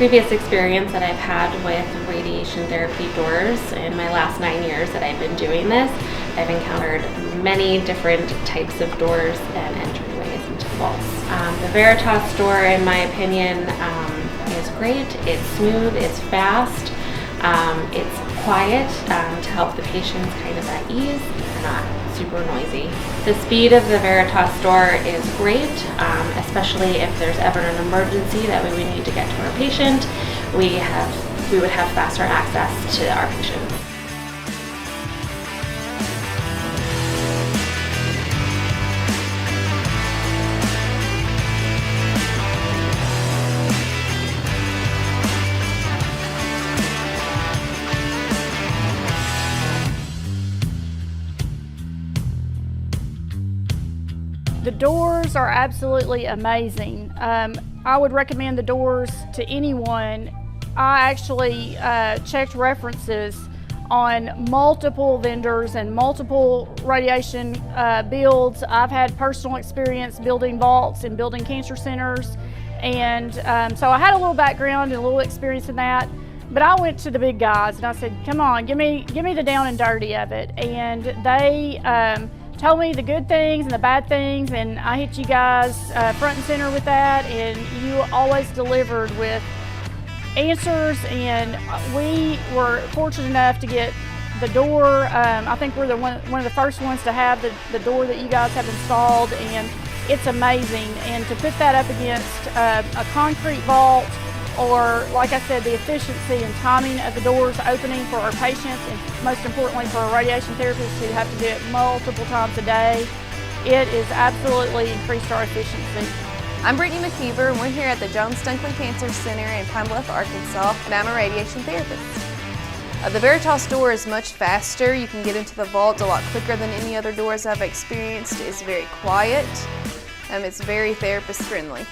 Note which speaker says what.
Speaker 1: previous experience that I've had with radiation therapy doors in my last 9 years that I've been doing this, I've encountered many different types of doors and entryways into vaults. The Veritas door, in my opinion, is great. It's smooth, it's fast, it's quiet to help the patients kind of at ease. They're not super noisy. The speed of the Veritas door is great, especially if there's ever an emergency that we would need to get to our patient. We would have faster access to our patients.
Speaker 2: The doors are absolutely amazing. I would recommend the doors to anyone. I actually checked references on multiple vendors and multiple radiation builds. I've had personal experience building vaults and building cancer centers, and so I had a little background and a little experience in that. But I went to the big guys and I said, "Come on, give me the down and dirty of it." And they told me the good things and the bad things, and I hit you guys front and center with that, and you always delivered with answers, and we were fortunate enough to get the door. I think we're one of the first ones to have the door that you guys have installed, and it's amazing. And to put that up against a concrete vault, or like I said, the efficiency and timing of the doors opening for our patients, and most importantly for our radiation therapists who have to do it multiple times a day, it has absolutely increased our efficiency.
Speaker 3: I'm Brittany McKeever, and we're here at the Jones Dunklin Cancer Center in Pine Bluff, Arkansas, and I'm a radiation therapist. The Veritas door is much faster. You can get into the vault a lot quicker than any other doors I've experienced. It's very quiet. It's very therapist friendly.